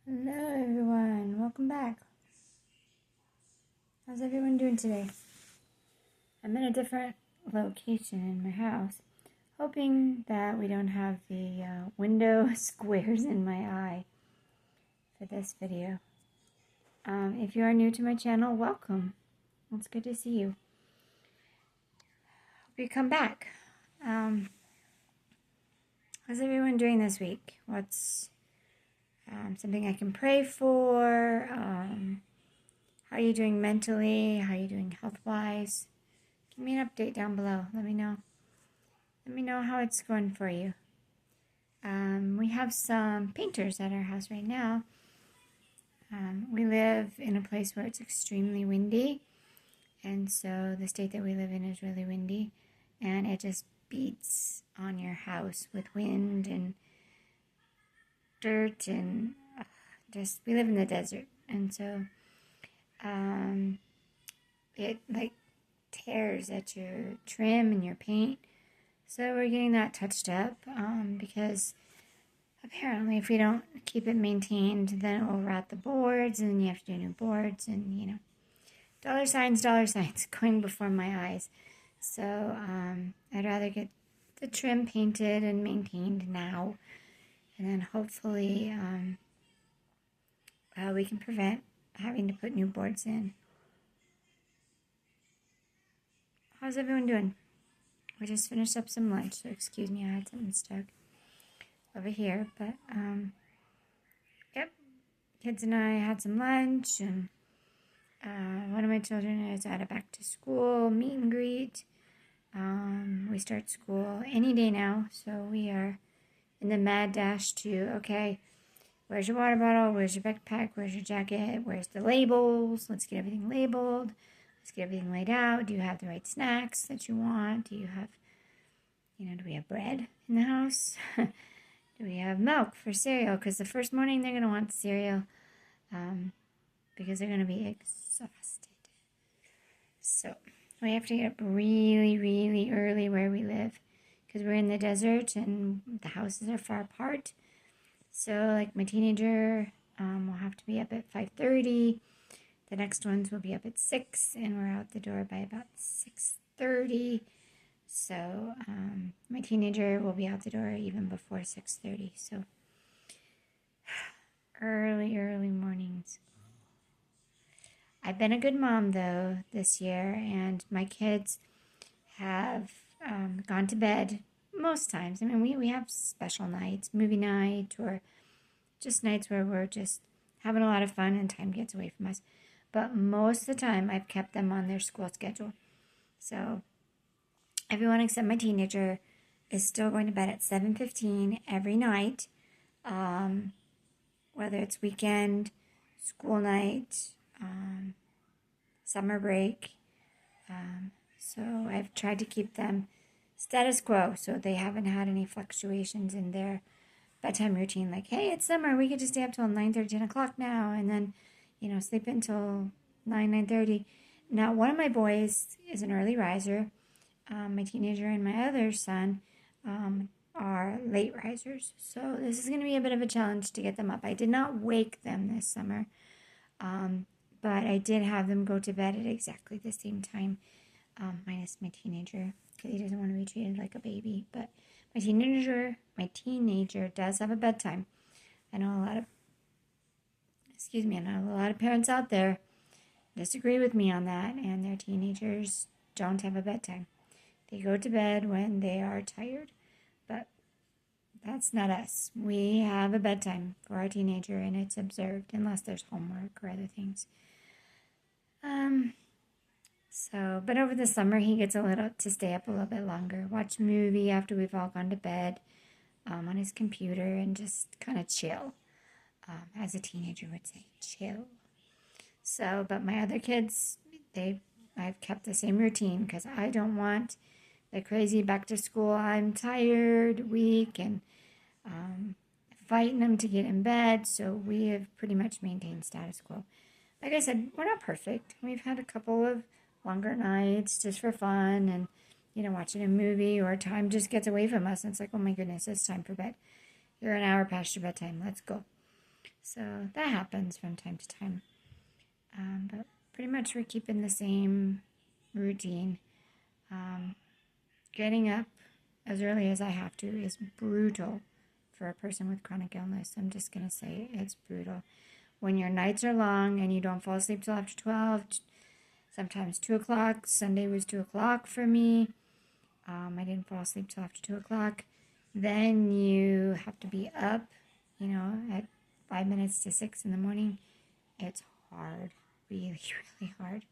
Hello everyone, welcome back. How's everyone doing today? I'm in a different location in my house, hoping that we don't have the window squares in my eye for this video. If you are new to my channel, welcome. It's good to see you. Hope you come back. How's everyone doing this week? What's something I can pray for? How are you doing mentally? How are you doing health-wise? Give me an update down below. Let me know. Let me know how it's going for you. We have some painters at our house right now. We live in a place where it's extremely windy. And so the state that we live in is really windy. And it just beats on your house with wind and dirt and we live in the desert. And so it like tears at your trim and your paint. So we're getting that touched up because apparently if we don't keep it maintained, then it will rot the boards and you have to do new boards and, dollar signs going before my eyes. So I'd rather get the trim painted and maintained now, and then hopefully we can prevent having to put new boards in. How's everyone doing? We just finished up some lunch, so excuse me, I had something stuck over here, but yep, kids and I had some lunch, and one of my children is at a back to school meet and greet. We start school any day now, so we are in the mad dash to, okay, where's your water bottle, where's your backpack, where's your jacket, where's the labels, let's get everything labeled, let's get everything laid out. Do you have the right snacks that you want? Do you have, do we have bread in the house? Do we have milk for cereal? Because the first morning they're going to want cereal because they're going to be exhausted. So we have to get up really, really early where we live because we're in the desert and the houses are far apart. So like my teenager will have to be up at 5:30. The next ones will be up at 6, and we're out the door by about 6:30. So my teenager will be out the door even before 6:30. So early mornings. I've been a good mom though this year, and my kids have gone to bed most times. I mean, we have special nights, movie night, or just nights where we're just having a lot of fun and time gets away from us. But most of the time, I've kept them on their school schedule. So everyone except my teenager is still going to bed at 7:15 every night, whether it's weekend, school night, summer break. So I've tried to keep them status quo so they haven't had any fluctuations in their bedtime routine. Like, hey, it's summer, we could just stay up till 9:30, 10 o'clock now, and then, sleep until 9:30. Now, one of my boys is an early riser. My teenager and my other son are late risers. So this is going to be a bit of a challenge to get them up. I did not wake them this summer, but I did have them go to bed at exactly the same time, minus my teenager, because he doesn't want to be treated like a baby. But my teenager does have a bedtime. I know a lot of parents out there disagree with me on that, and their teenagers don't have a bedtime. They go to bed when they are tired, but that's not us. We have a bedtime for our teenager, and it's observed unless there's homework or other things. But over the summer, he gets to stay up a little bit longer, watch a movie after we've all gone to bed, on his computer, and just kind of chill, as a teenager would say, chill. So, but my other kids, I've kept the same routine because I don't want the crazy back to school, I'm tired, weak, and fighting them to get in bed. So we have pretty much maintained status quo. Like I said, we're not perfect. We've had a couple of longer nights just for fun and, watching a movie, or time just gets away from us and it's like, oh my goodness, it's time for bed. You're an hour past your bedtime. Let's go. So that happens from time to time. But pretty much we're keeping the same routine. Getting up as early as I have to is brutal for a person with chronic illness. I'm just going to say it's brutal. When your nights are long and you don't fall asleep till after 12, sometimes 2 o'clock. Sunday was 2 o'clock for me. I didn't fall asleep till after 2 o'clock. Then you have to be up, at 5 minutes to 6 in the morning. It's hard, really, really hard.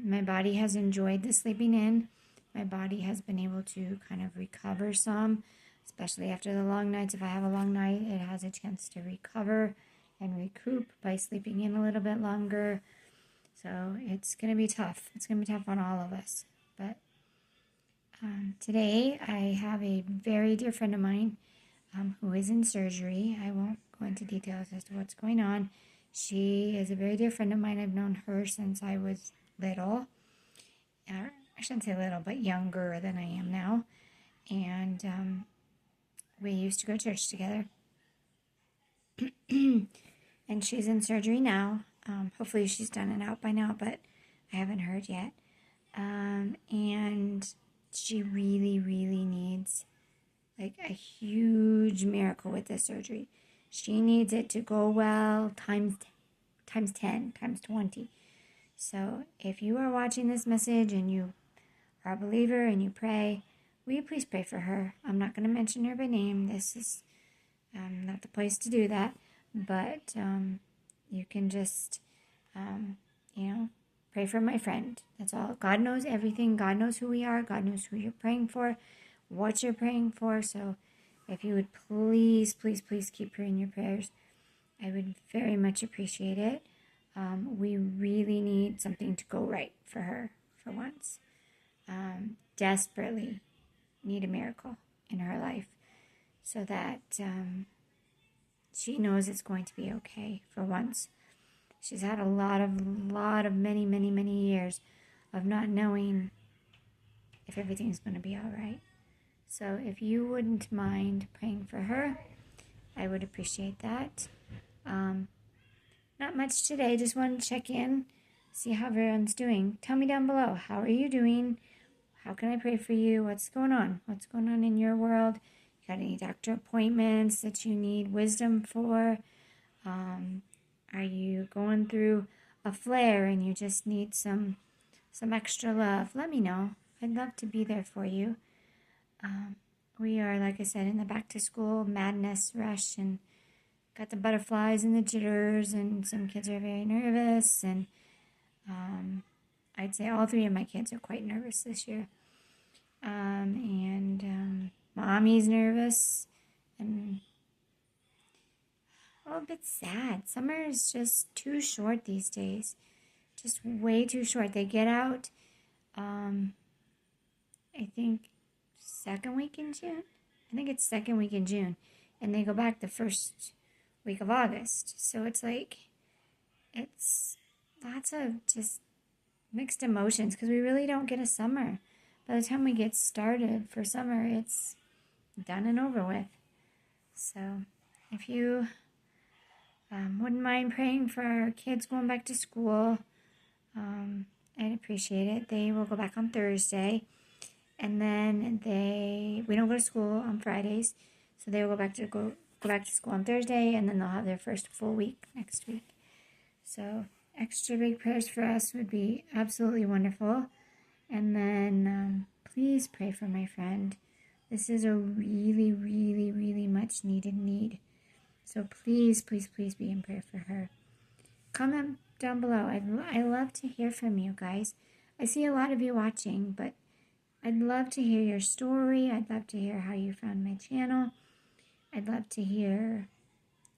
My body has enjoyed the sleeping in. My body has been able to kind of recover some, especially after the long nights. If I have a long night, it has a chance to recover and recoup by sleeping in a little bit longer. So it's going to be tough. It's going to be tough on all of us. But today I have a very dear friend of mine who is in surgery. I won't go into details as to what's going on. She is a very dear friend of mine. I've known her since I was little. I shouldn't say little, but younger than I am now. And we used to go to church together. And she's in surgery now. Hopefully she's done it out by now, but I haven't heard yet. And she really, really needs like a huge miracle with this surgery. She needs it to go well times 10, times 20. So if you are watching this message and you are a believer and you pray, will you please pray for her? I'm not going to mention her by name. This is not the place to do that. But you can just, pray for my friend. That's all. God knows everything. God knows who we are. God knows who you're praying for, what you're praying for. So if you would please, please, please keep her in your prayers, I would very much appreciate it. We really need something to go right for her for once. Desperately need a miracle in her life so that she knows it's going to be okay for once. She's had a lot of many, many, many years of not knowing if everything's going to be all right. So if you wouldn't mind praying for her, I would appreciate that. Not much today. Just wanted to check in, see how everyone's doing. Tell me down below. How are you doing? How can I pray for you? What's going on? What's going on in your world? You got any doctor appointments that you need wisdom for? Are you going through a flare and you just need some extra love? Let me know. I'd love to be there for you. We are, like I said, in the back to school madness rush and got the butterflies and the jitters, and some kids are very nervous, and I'd say all 3 of my kids are quite nervous this year. Mommy's nervous and a bit sad. Summer is just too short these days. Just way too short. They get out, I think, second week in June. I think it's second week in June. And they go back the first week of August. So it's like, it's lots of just mixed emotions because we really don't get a summer. By the time we get started for summer, it's done and over with. So if you wouldn't mind praying for our kids going back to school, I'd appreciate it. They will go back on Thursday, and then we don't go to school on Fridays, so they will go back to school on Thursday, and then they'll have their first full week next week. So extra big prayers for us would be absolutely wonderful. And then please pray for my friend. This is a really, really, really much needed need. So please, please, please be in prayer for her. Comment down below. I love to hear from you guys. I see a lot of you watching, but I'd love to hear your story. I'd love to hear how you found my channel. I'd love to hear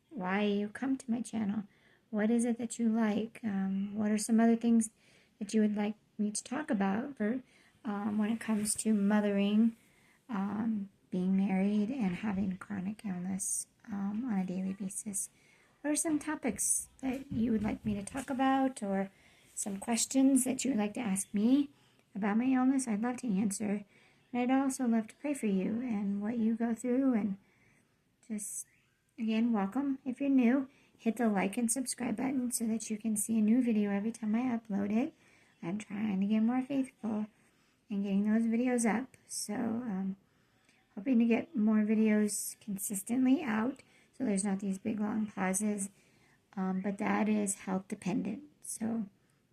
why you come to my channel. What is it that you like? What are some other things that you would like me to talk about for when it comes to mothering, being married, and having chronic illness on a daily basis? What are some topics that you would like me to talk about, or some questions that you would like to ask me about my illness? I'd love to answer. And I'd also love to pray for you and what you go through, and just again, welcome. If you're new, hit the like and subscribe button so that you can see a new video every time I upload it. I'm trying to get more faithful in getting those videos up. So, hoping to get more videos consistently out so there's not these big long pauses. But that is health dependent. So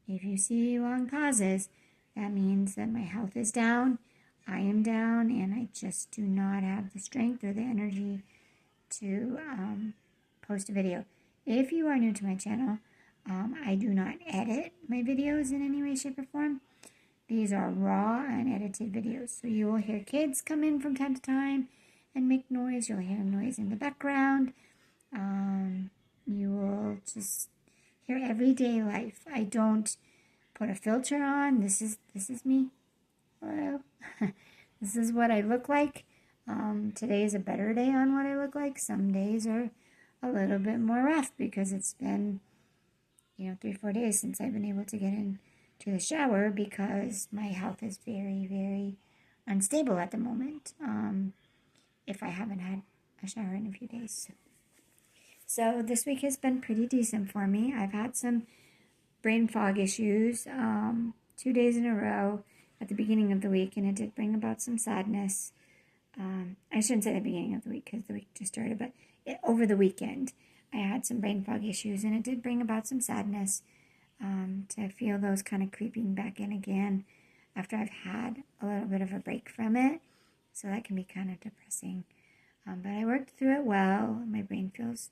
if you see long pauses, that means that my health is down, I am down, and I just do not have the strength or the energy to post a video. If you are new to my channel, I do not edit my videos in any way, shape, or form. These are raw, unedited videos. So you will hear kids come in from time to time and make noise. You'll hear noise in the background. You will just hear everyday life. I don't put a filter on. This is me. Hello. This is what I look like. Today is a better day on what I look like. Some days are a little bit more rough because it's been, 3-4 days since I've been able to get into the shower because my health is very, very unstable at the moment. If I haven't had a shower in a few days. So this week has been pretty decent for me. I've had some brain fog issues 2 days in a row at the beginning of the week, and it did bring about some sadness. I shouldn't say the beginning of the week because the week just started, but over the weekend I had some brain fog issues, and it did bring about some sadness to feel those kind of creeping back in again after I've had a little bit of a break from it. So that can be kind of depressing. But I worked through it well. My brain feels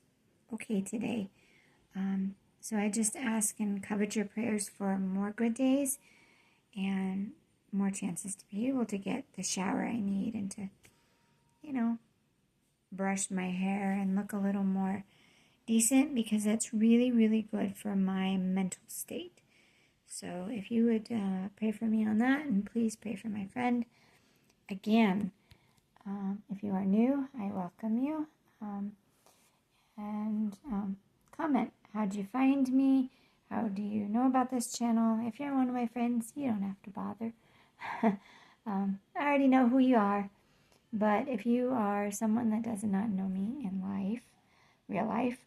okay today. So I just ask and covet your prayers for more good days and more chances to be able to get the shower I need and to, brush my hair and look a little more decent because that's really, really good for my mental state. So if you would pray for me on that, and please pray for my friend. Again, if you are new, I welcome you. And comment. How'd you find me? How do you know about this channel? If you're one of my friends, you don't have to bother. I already know who you are. But if you are someone that does not know me in life, real life,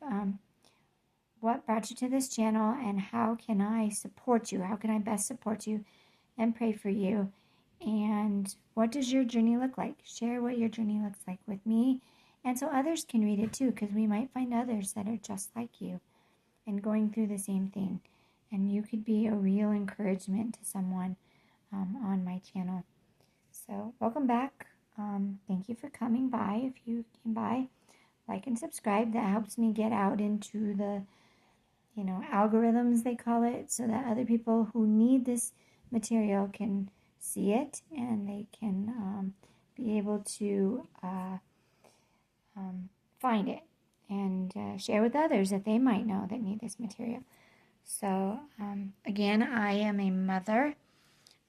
what brought you to this channel and how can I support you? How can I best support you and pray for you? And what does your journey look like? Share what your journey looks like with me. And so others can read it too, because we might find others that are just like you and going through the same thing. And you could be a real encouragement to someone on my channel. So welcome back. Thank you for coming by. If you came by, like and subscribe. That helps me get out into the, algorithms they call it, so that other people who need this material can see it and they can be able to find it and share with others that they might know that need this material. So again, I am a mother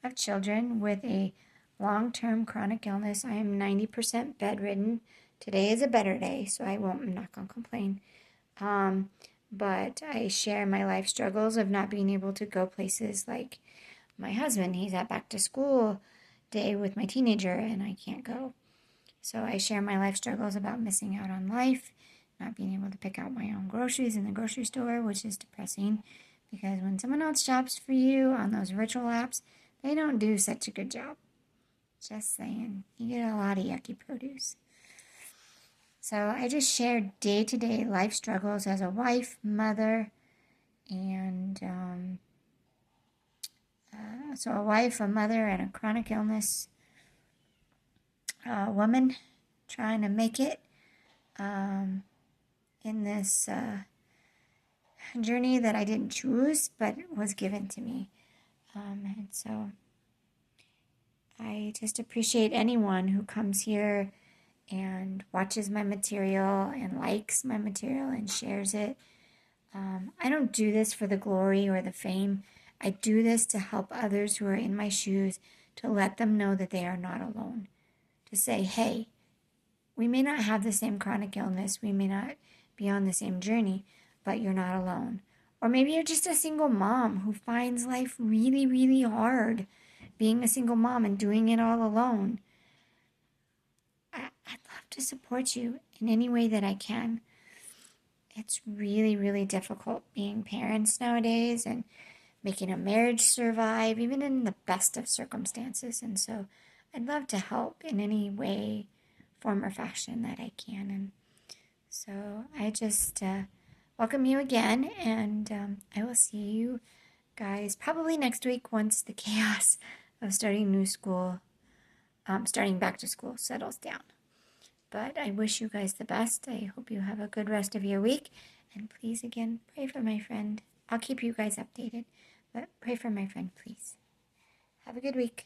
of children with a long-term chronic illness. I am 90% bedridden. Today is a better day, so I'm not going to complain. But I share my life struggles of not being able to go places like my husband. He's at back to school day with my teenager and I can't go. So I share my life struggles about missing out on life, not being able to pick out my own groceries in the grocery store, which is depressing because when someone else shops for you on those virtual apps, they don't do such a good job. Just saying. You get a lot of yucky produce. So I just share day-to-day life struggles as a wife, mother, and so a wife, a mother, and a chronic illness woman trying to make it in this journey that I didn't choose, but was given to me. And so I just appreciate anyone who comes here and watches my material and likes my material and shares it. I don't do this for the glory or the fame. I do this to help others who are in my shoes, to let them know that they are not alone. To say, hey, we may not have the same chronic illness, we may not be on the same journey, but you're not alone. Or maybe you're just a single mom who finds life really, really hard, being a single mom and doing it all alone. I'd love to support you in any way that I can. it's really, really difficult being parents nowadays and making a marriage survive, even in the best of circumstances. And so I'd love to help in any way, form, or fashion that I can. And so I just welcome you again, and I will see you guys probably next week once the chaos of starting new school, starting back to school settles down. But I wish you guys the best. I hope you have a good rest of your week. And please, again, pray for my friend. I'll keep you guys updated, but pray for my friend, please. Have a good week.